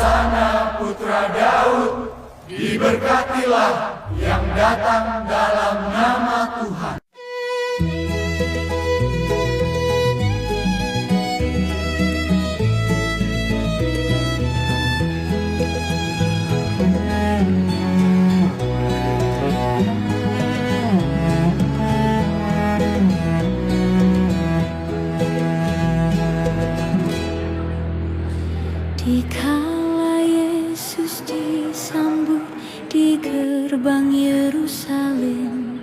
Hosana Putra Daud, diberkatilah yang datang dalam nama Tuhan. Dikala Yesus disambut di gerbang Yerusalem,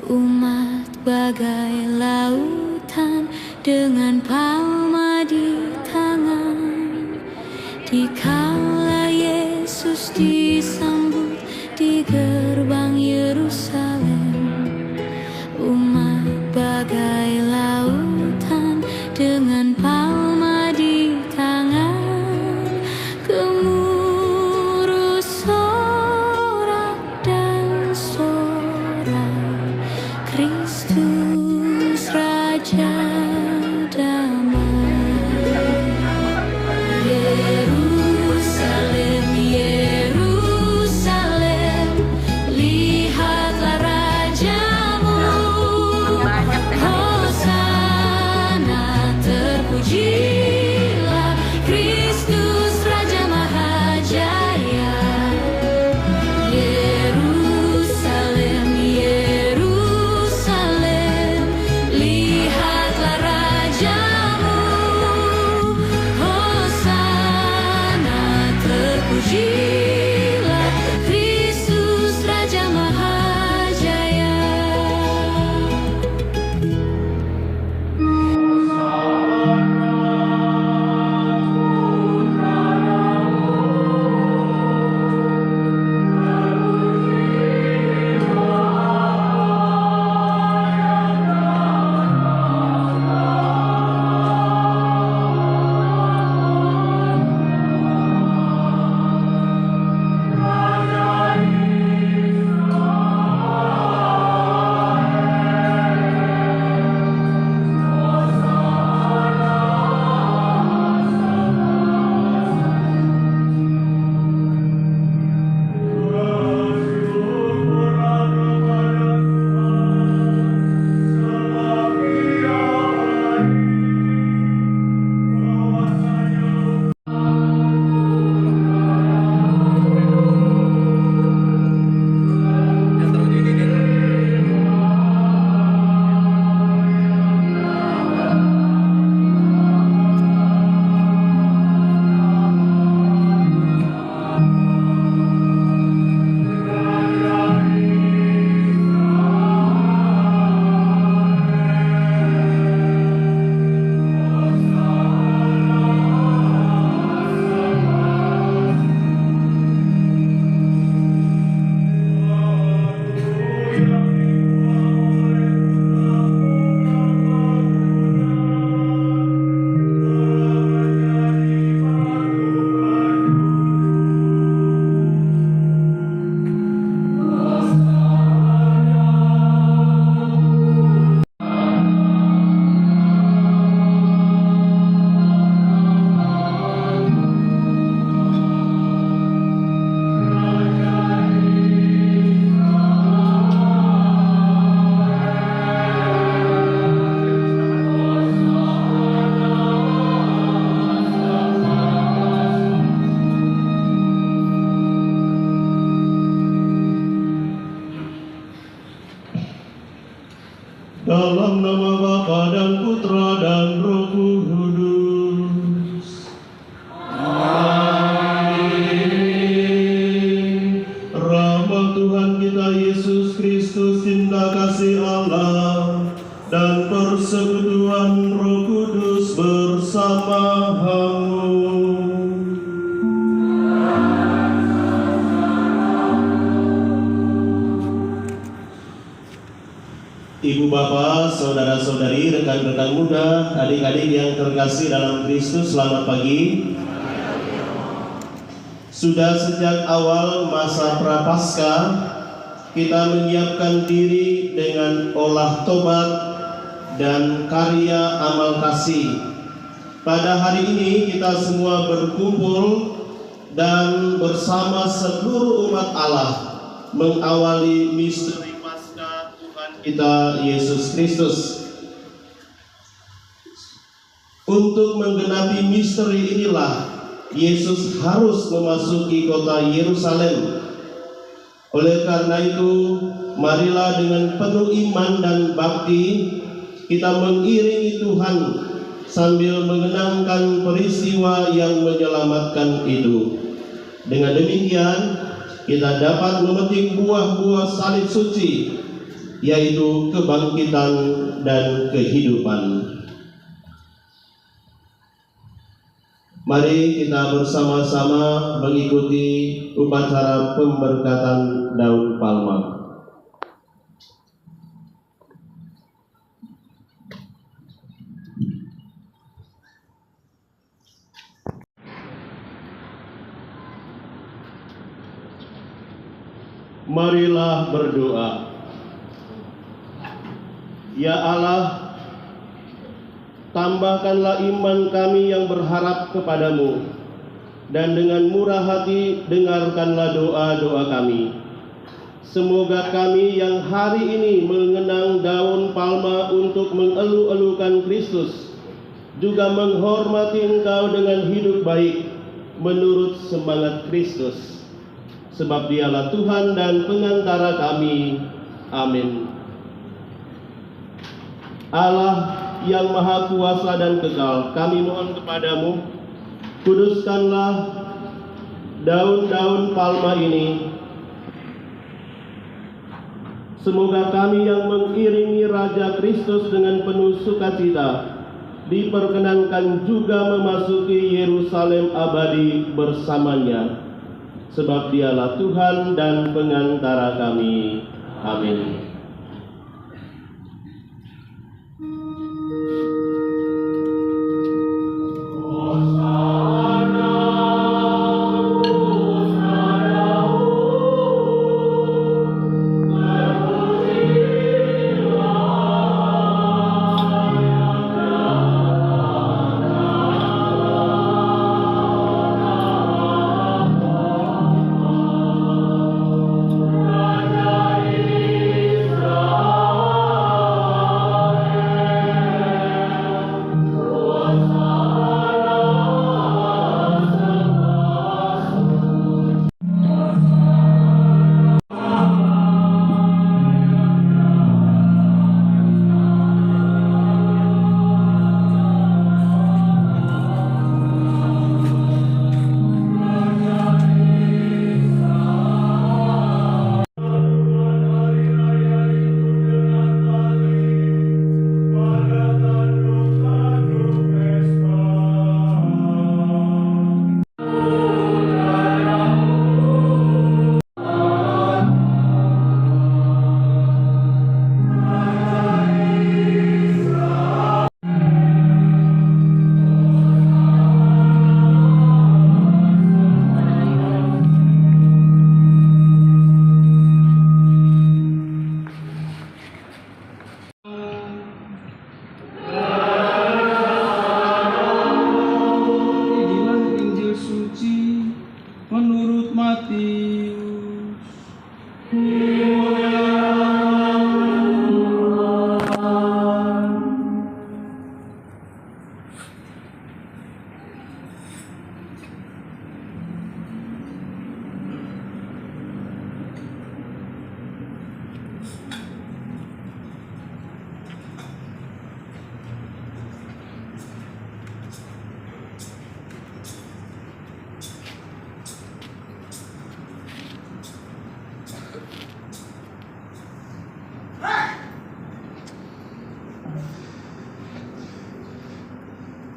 umat bagai lautan dengan palma di tangan. Dikala Yesus disambut di gerbang Yerusalem, umat bagai lautan dengan palma di tangan. Gemuruh sorak dan sorak, Kristus Raja damai. Yerusalem, Yerusalem, lihatlah rajamu. Hosana, terpujilah Kristus Raja Mahajaya. Yerusalem, Yerusalem, lihatlah rajamu. Hosana, terpujilah Kristus Raja Mahajaya. Dalam nama Bapa dan Putra dan Roh Kudus. Amin. Rahmat Tuhan kita Yesus Kristus, cinta kasih Allah, dan persekutuan Roh Kudus bersama-mu. Ibu bapak, saudara-saudari, rekan-rekan muda, adik-adik yang terkasih dalam Kristus, selamat pagi. Sudah sejak awal masa Prapaskah, kita menyiapkan diri dengan olah tobat dan karya amal kasih. Pada hari ini kita semua berkumpul dan bersama seluruh umat Allah mengawali misteri Paskah Tuhan kita Yesus Kristus. Untuk menggenapi misteri inilah Yesus harus memasuki kota Yerusalem. Oleh karena itu, marilah dengan penuh iman dan bakti kita mengiringi Tuhan sambil mengenangkan peristiwa yang menyelamatkan itu. Dengan demikian, kita dapat memetik buah-buah salib suci, yaitu kebangkitan dan kehidupan. Mari kita bersama-sama mengikuti upacara pemberkatan daun palma. Marilah berdoa. Ya Allah, tambahkanlah iman kami yang berharap kepadamu, dan dengan murah hati dengarkanlah doa-doa kami. Semoga kami yang hari ini mengenang daun palma untuk mengeluh-elukan Kristus, juga menghormati Engkau dengan hidup baik menurut semangat Kristus. Sebab Dialah Tuhan dan pengantara kami. Amin. Allah yang maha kuasa dan kekal, kami mohon kepadamu, kuduskanlah daun-daun palma ini. Semoga kami yang mengiringi Raja Kristus dengan penuh sukacita diperkenankan juga memasuki Yerusalem abadi bersamanya. Sebab Dialah Tuhan dan pengantara kami. Amin.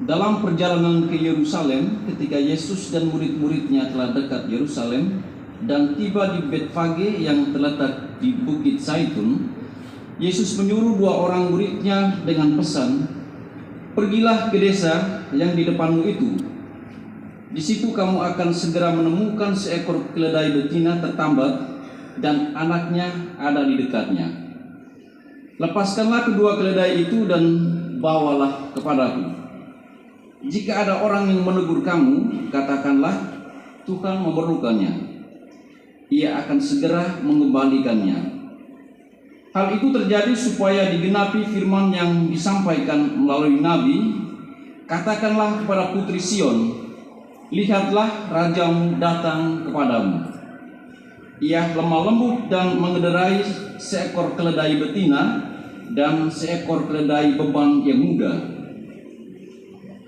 Dalam perjalanan ke Yerusalem, ketika Yesus dan murid-muridnya telah dekat Yerusalem dan tiba di Betfage yang terletak di Bukit Zaitun, Yesus menyuruh 2 orang muridnya dengan pesan, "Pergilah ke desa yang di depanmu itu. Di situ kamu akan segera menemukan seekor keledai betina tertambat dan anaknya ada di dekatnya. Lepaskanlah kedua keledai itu dan bawalah kepadaku. Jika ada orang yang menegur kamu, katakanlah, Tuhan memerlukannya. Ia akan segera mengembalikannya. Hal itu terjadi supaya digenapi firman yang disampaikan melalui Nabi, "Katakanlah kepada putri Sion, lihatlah rajamu datang kepadamu. Ia lemah lembut dan mengederai seekor keledai betina dan seekor keledai beban yang muda."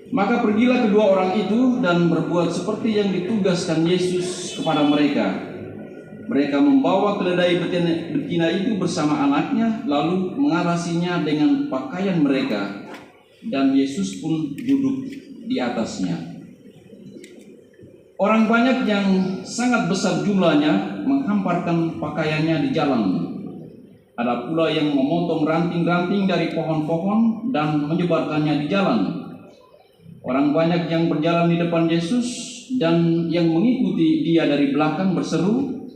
Maka pergilah kedua orang itu dan berbuat seperti yang ditugaskan Yesus kepada mereka. Mereka membawa keledai betina itu bersama anaknya, lalu mengarasinya dengan pakaian mereka, dan Yesus pun duduk di atasnya. Orang banyak yang sangat besar jumlahnya menghamparkan pakaiannya di jalan. Ada pula yang memotong ranting-ranting dari pohon-pohon dan menyebarkannya di jalan. Orang banyak yang berjalan di depan Yesus dan yang mengikuti dia dari belakang berseru,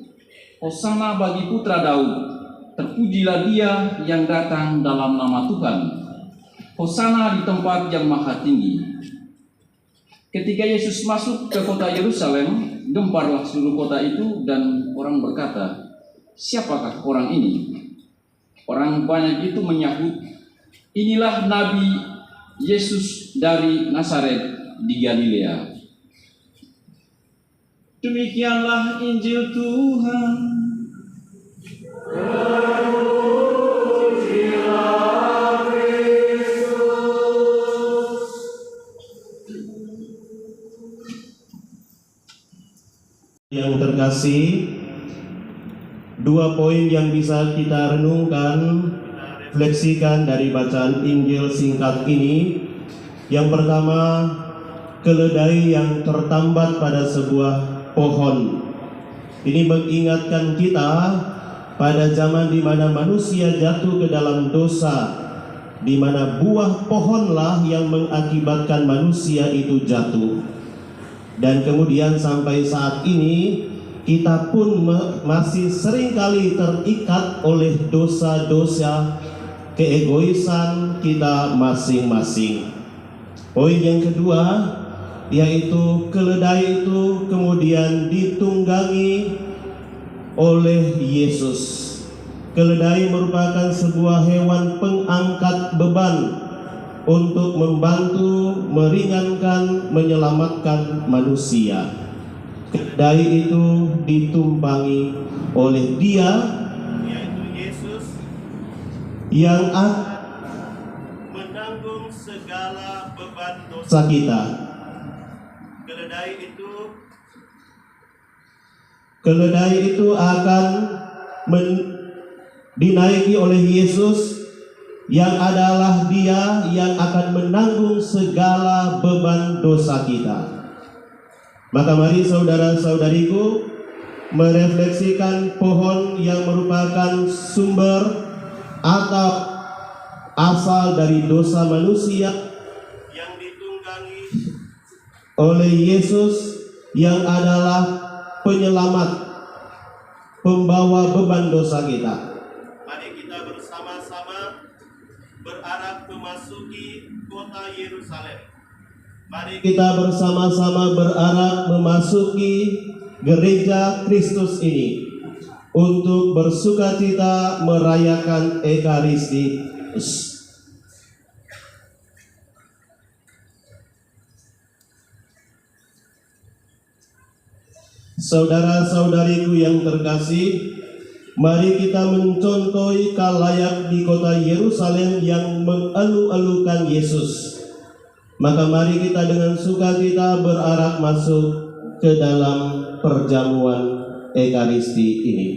"Hosana bagi putra Daud, terpujilah dia yang datang dalam nama Tuhan. Hosana di tempat yang maha tinggi." Ketika Yesus masuk ke kota Yerusalem, gemparlah seluruh kota itu dan orang berkata, "Siapakah orang ini?" Orang banyak itu menyahut, "Inilah Nabi Yesus dari Nazaret di Galilea." Demikianlah Injil Tuhan. Yang terkasih, dua poin yang bisa kita renungkan, refleksikan dari bacaan Injil singkat ini. Yang pertama, keledai yang tertambat pada sebuah pohon. Ini mengingatkan kita pada zaman di mana manusia jatuh ke dalam dosa, di mana buah pohonlah yang mengakibatkan manusia itu jatuh. Dan kemudian sampai saat ini kita pun masih seringkali terikat oleh dosa-dosa keegoisan kita masing-masing. Poin yang kedua, yaitu keledai itu kemudian ditunggangi oleh Yesus. Keledai merupakan sebuah hewan pengangkat beban untuk membantu, meringankan, menyelamatkan manusia. Keledai itu ditumpangi oleh Dia, yaitu Yesus, yang akan menanggung segala beban dosa kita. Keledai itu akan dinaiki oleh Yesus, yang adalah Dia yang akan menanggung segala beban dosa kita. Maka mari saudara-saudariku merefleksikan pohon yang merupakan sumber atau asal dari dosa manusia, yang ditunggangi oleh Yesus, yang adalah penyelamat, pembawa beban dosa kita. Mari kita bersama-sama berarah memasuki kota Yerusalem. Mari kita bersama-sama berarah memasuki gereja Kristus ini untuk bersukacita merayakan Ekaristi. Saudara-saudariku yang terkasih, mari kita mencontohi khalayak di kota Yerusalem yang mengalu-alukan Yesus. Maka mari kita dengan sukacita berarah masuk ke dalam perjamuan Ekaristi ini.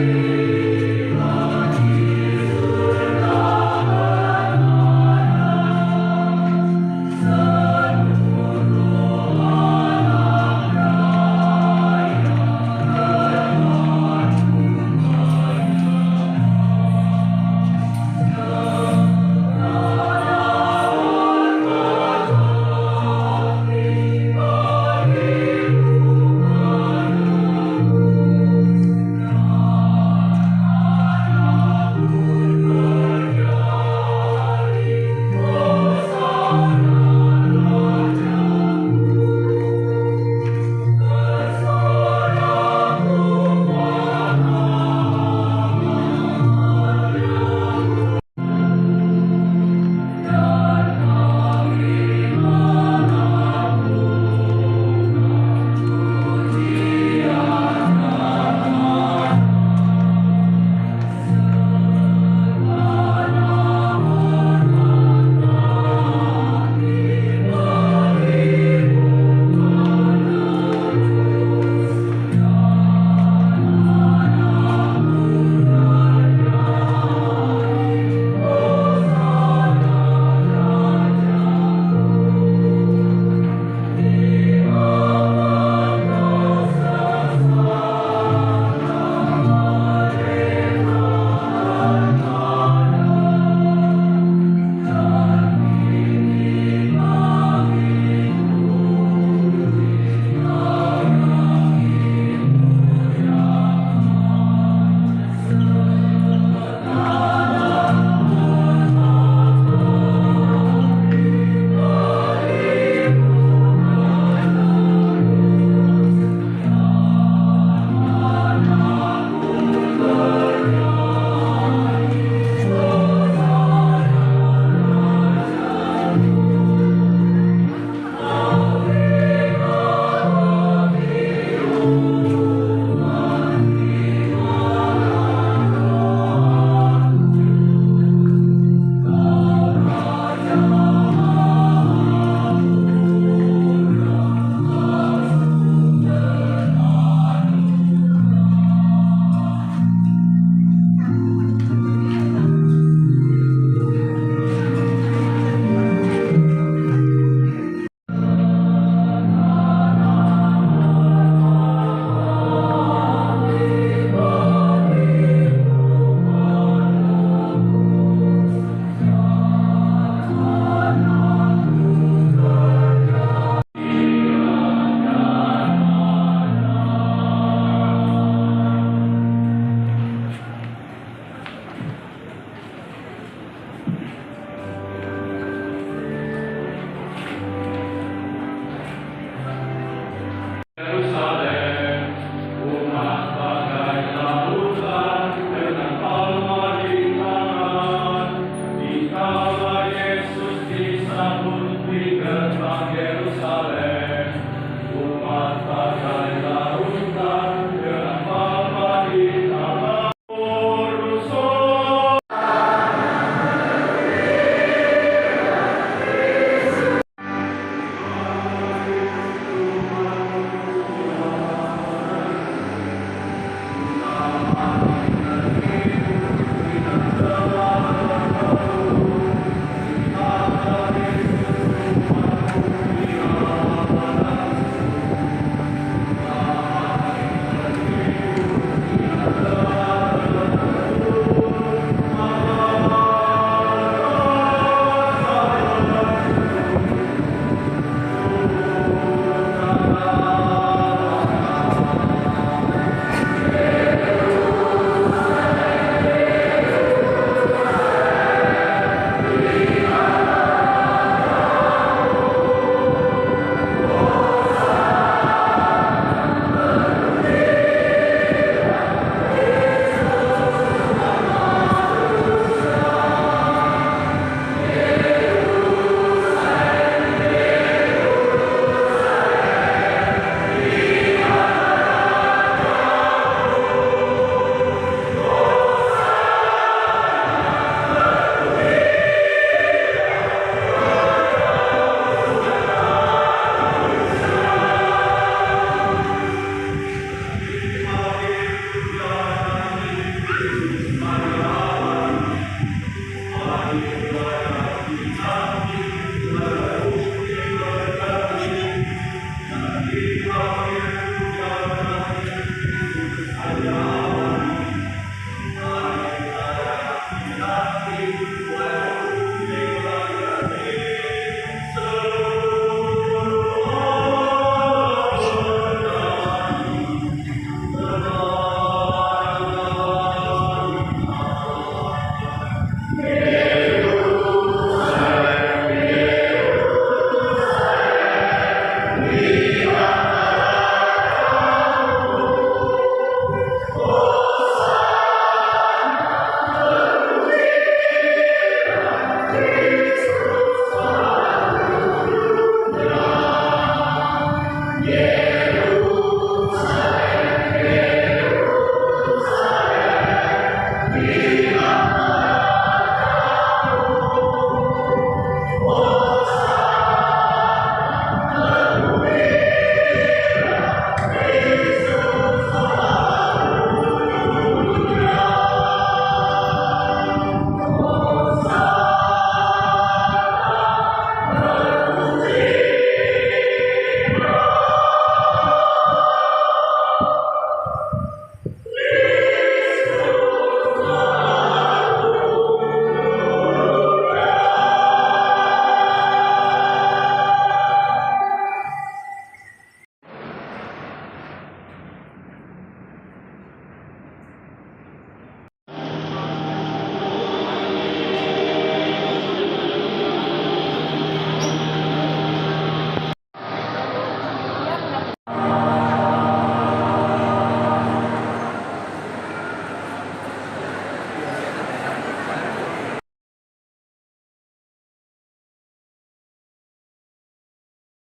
Yesus.